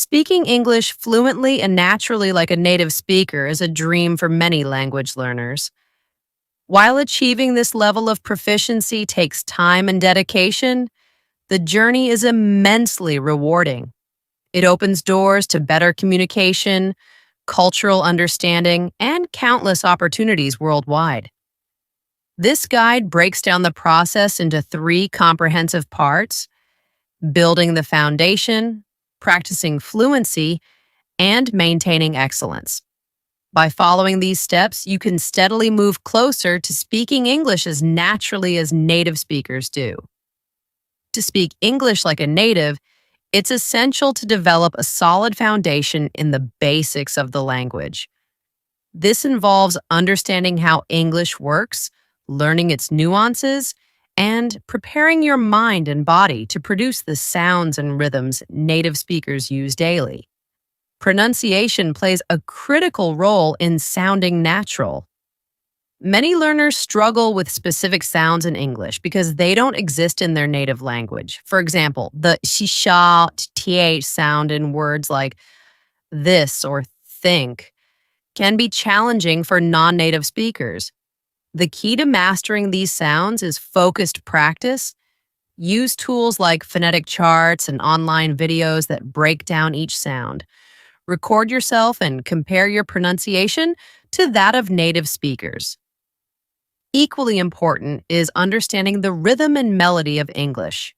Speaking English fluently and naturally like a native speaker is a dream for many language learners. While achieving this level of proficiency takes time and dedication, the journey is immensely rewarding. It opens doors to better communication, cultural understanding, and countless opportunities worldwide. This guide breaks down the process into three comprehensive parts: building the foundation, practicing fluency, and maintaining excellence. By following these steps, you can steadily move closer to speaking English as naturally as native speakers do. To speak English like a native, it's essential to develop a solid foundation in the basics of the language. This involves understanding how English works, learning its nuances, and preparing your mind and body to produce the sounds and rhythms native speakers use daily. Pronunciation plays a critical role in sounding natural. Many learners struggle with specific sounds in English because they don't exist in their native language. For example, the shisha th sound in words like this or think can be challenging for non-native speakers. The key to mastering these sounds is focused practice. Use tools like phonetic charts and online videos that break down each sound. Record yourself and compare your pronunciation to that of native speakers. Equally important is understanding the rhythm and melody of English.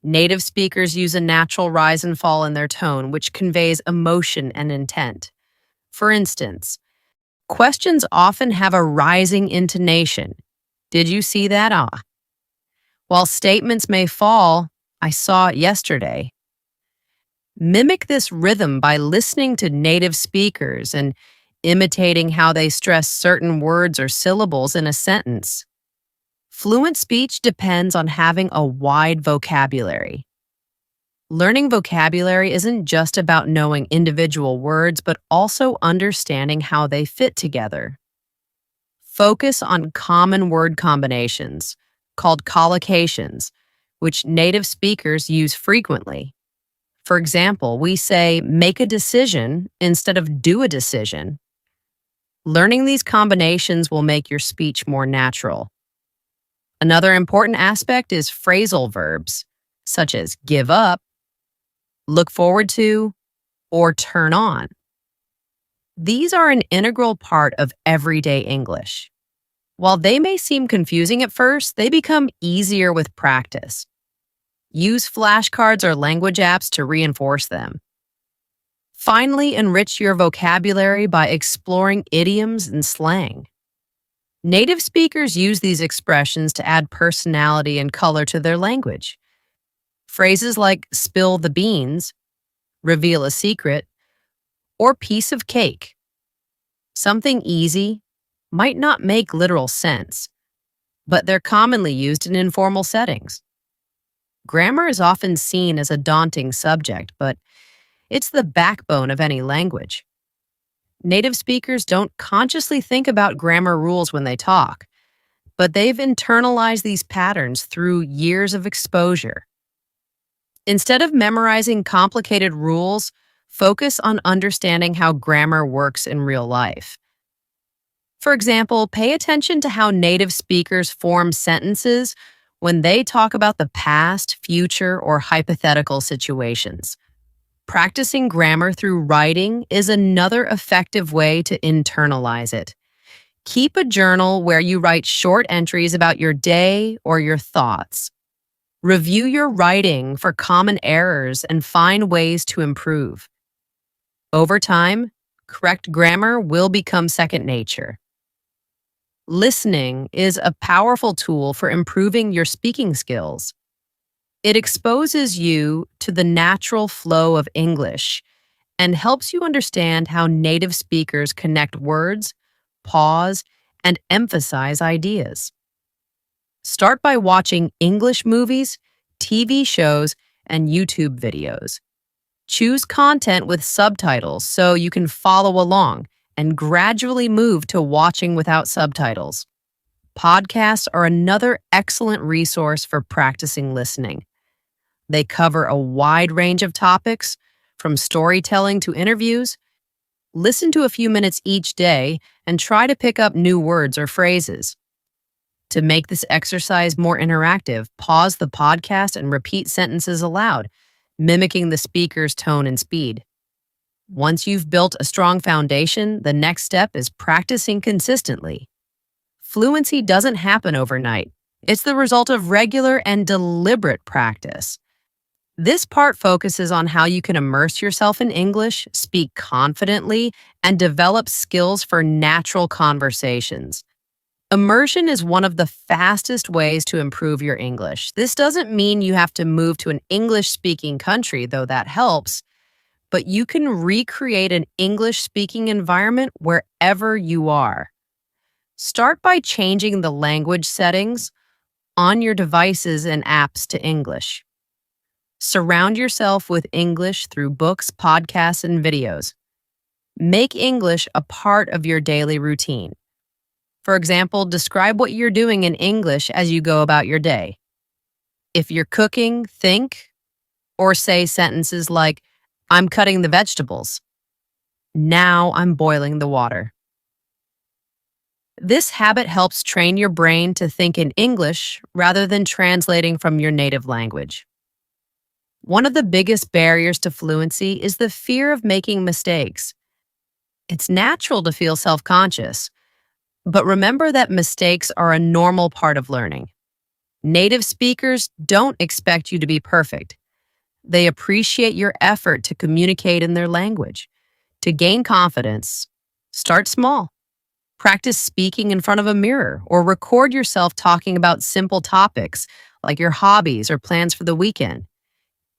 Native speakers use a natural rise and fall in their tone, which conveys emotion and intent. For instance, questions often have a rising intonation. Did you see that? While statements may fall, I saw it yesterday. Mimic this rhythm by listening to native speakers and imitating how they stress certain words or syllables in a sentence. Fluent speech depends on having a wide vocabulary. Learning vocabulary isn't just about knowing individual words, but also understanding how they fit together. Focus on common word combinations, called collocations, which native speakers use frequently. For example, we say make a decision instead of do a decision. Learning these combinations will make your speech more natural. Another important aspect is phrasal verbs, such as give up, look forward to, or turn on. These are an integral part of everyday English. While they may seem confusing at first, they become easier with practice. Use flashcards or language apps to reinforce them. Finally, enrich your vocabulary by exploring idioms and slang. Native speakers use these expressions to add personality and color to their language. Phrases like spill the beans, reveal a secret, or piece of cake. Something easy might not make literal sense, but they're commonly used in informal settings. Grammar is often seen as a daunting subject, but it's the backbone of any language. Native speakers don't consciously think about grammar rules when they talk, but they've internalized these patterns through years of exposure. Instead of memorizing complicated rules, focus on understanding how grammar works in real life. For example, pay attention to how native speakers form sentences when they talk about the past, future, or hypothetical situations. Practicing grammar through writing is another effective way to internalize it. Keep a journal where you write short entries about your day or your thoughts. Review your writing for common errors and find ways to improve. Over time, correct grammar will become second nature. Listening is a powerful tool for improving your speaking skills. It exposes you to the natural flow of English and helps you understand how native speakers connect words, pause, and emphasize ideas. Start by watching English movies, TV shows, and YouTube videos. Choose content with subtitles so you can follow along and gradually move to watching without subtitles. Podcasts are another excellent resource for practicing listening. They cover a wide range of topics, From storytelling to interviews, listen to a few minutes each day and try to pick up new words or phrases. To make this exercise more interactive, pause the podcast and repeat sentences aloud, mimicking the speaker's tone and speed. Once you've built a strong foundation, the next step is practicing consistently. Fluency doesn't happen overnight. It's the result of regular and deliberate practice. This part focuses on how you can immerse yourself in English, speak confidently, and develop skills for natural conversations. Immersion is one of the fastest ways to improve your English. This doesn't mean you have to move to an English-speaking country, though that helps, but you can recreate an English-speaking environment wherever you are. Start by changing the language settings on your devices and apps to English. Surround yourself with English through books, podcasts, and videos. Make English a part of your daily routine. For example, describe what you're doing in English as you go about your day. If you're cooking, think or say sentences like, "I'm cutting the vegetables. Now I'm boiling the water." This habit helps train your brain to think in English rather than translating from your native language. One of the biggest barriers to fluency is the fear of making mistakes. It's natural to feel self-conscious, but remember that mistakes are a normal part of learning. Native speakers don't expect you to be perfect. They appreciate your effort to communicate in their language. To gain confidence, start small. Practice speaking in front of a mirror or record yourself talking about simple topics like your hobbies or plans for the weekend.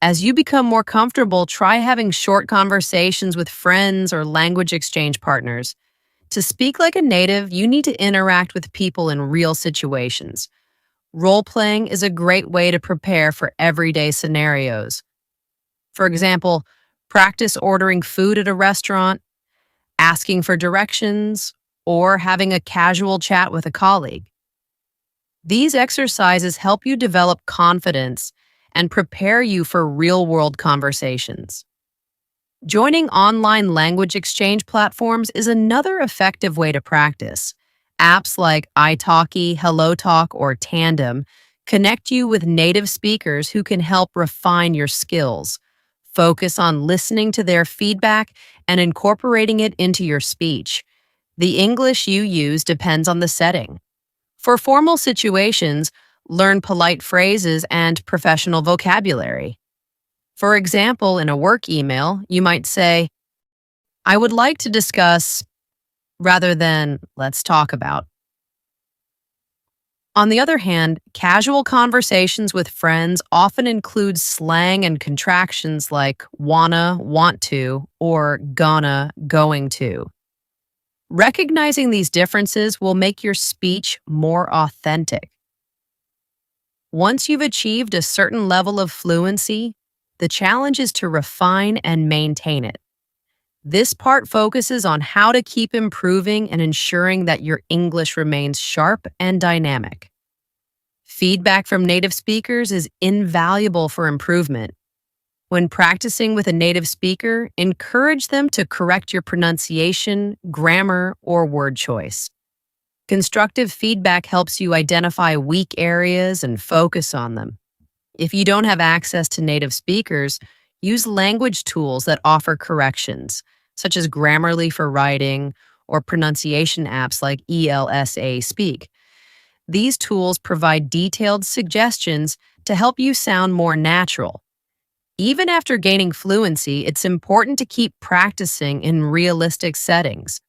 As you become more comfortable, try having short conversations with friends or language exchange partners. To speak like a native, you need to interact with people in real situations. Role-playing is a great way to prepare for everyday scenarios. For example, practice ordering food at a restaurant, asking for directions, or having a casual chat with a colleague. These exercises help you develop confidence and prepare you for real-world conversations. Joining online language exchange platforms is another effective way to practice. Apps like italki, HelloTalk, or Tandem connect you with native speakers who can help refine your skills. Focus on listening to their feedback and incorporating it into your speech. The English you use depends on the setting. For formal situations, learn polite phrases and professional vocabulary. For example, in a work email, you might say, "I would like to discuss," rather than "let's talk about." On the other hand, casual conversations with friends often include slang and contractions like wanna, want to, or gonna, going to. Recognizing these differences will make your speech more authentic. Once you've achieved a certain level of fluency, the challenge is to refine and maintain it. This part focuses on how to keep improving and ensuring that your English remains sharp and dynamic. Feedback from native speakers is invaluable for improvement. When practicing with a native speaker, encourage them to correct your pronunciation, grammar, or word choice. Constructive feedback helps you identify weak areas and focus on them. If you don't have access to native speakers, use language tools that offer corrections, such as Grammarly for writing or pronunciation apps like ELSA Speak. These tools provide detailed suggestions to help you sound more natural. Even after gaining fluency, it's important to keep practicing in realistic settings.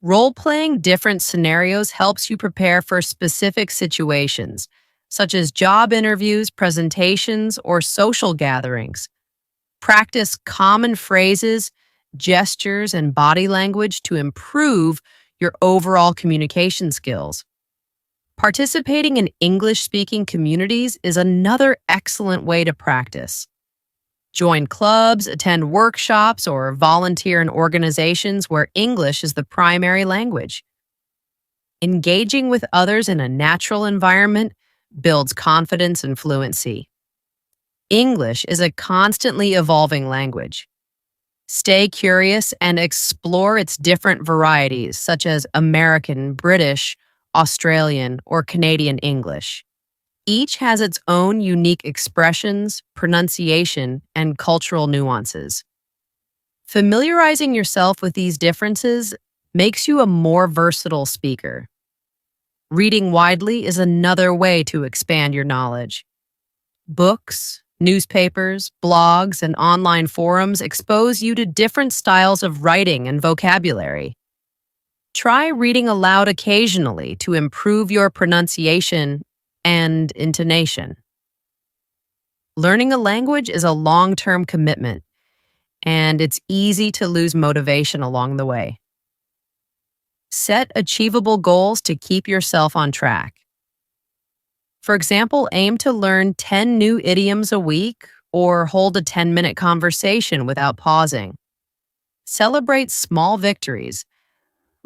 Role-playing different scenarios helps you prepare for specific situations, such as job interviews, presentations, or social gatherings. Practice common phrases, gestures, and body language to improve your overall communication skills. Participating in English-speaking communities is another excellent way to practice. Join clubs, attend workshops, or volunteer in organizations where English is the primary language. Engaging with others in a natural environment builds confidence and fluency. English is a constantly evolving language. Stay curious and explore its different varieties, such as American, British, Australian, or Canadian English. Each has its own unique expressions, pronunciation, and cultural nuances. Familiarizing yourself with these differences makes you a more versatile speaker. Reading widely is another way to expand your knowledge. Books, newspapers, blogs, and online forums expose you to different styles of writing and vocabulary. Try reading aloud occasionally to improve your pronunciation and intonation. Learning a language is a long-term commitment, and it's easy to lose motivation along the way. Set achievable goals to keep yourself on track. For example, aim to learn 10 new idioms a week or hold a 10-minute conversation without pausing. Celebrate small victories,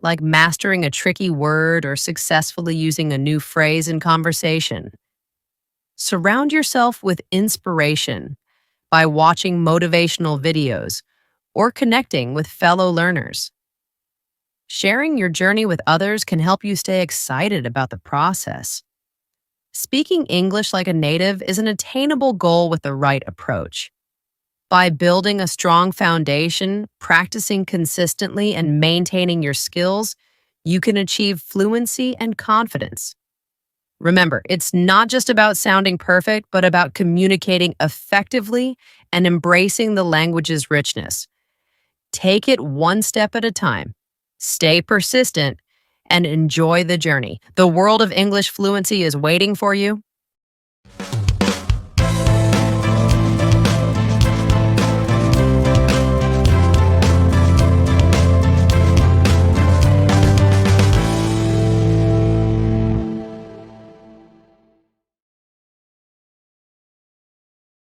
like mastering a tricky word or successfully using a new phrase in conversation. Surround yourself with inspiration by watching motivational videos or connecting with fellow learners. Sharing your journey with others can help you stay excited about the process. Speaking English like a native is an attainable goal with the right approach. By building a strong foundation, practicing consistently, and maintaining your skills, you can achieve fluency and confidence. Remember, it's not just about sounding perfect, but about communicating effectively and embracing the language's richness. Take it one step at a time. Stay persistent and enjoy the journey. The world of English fluency is waiting for you.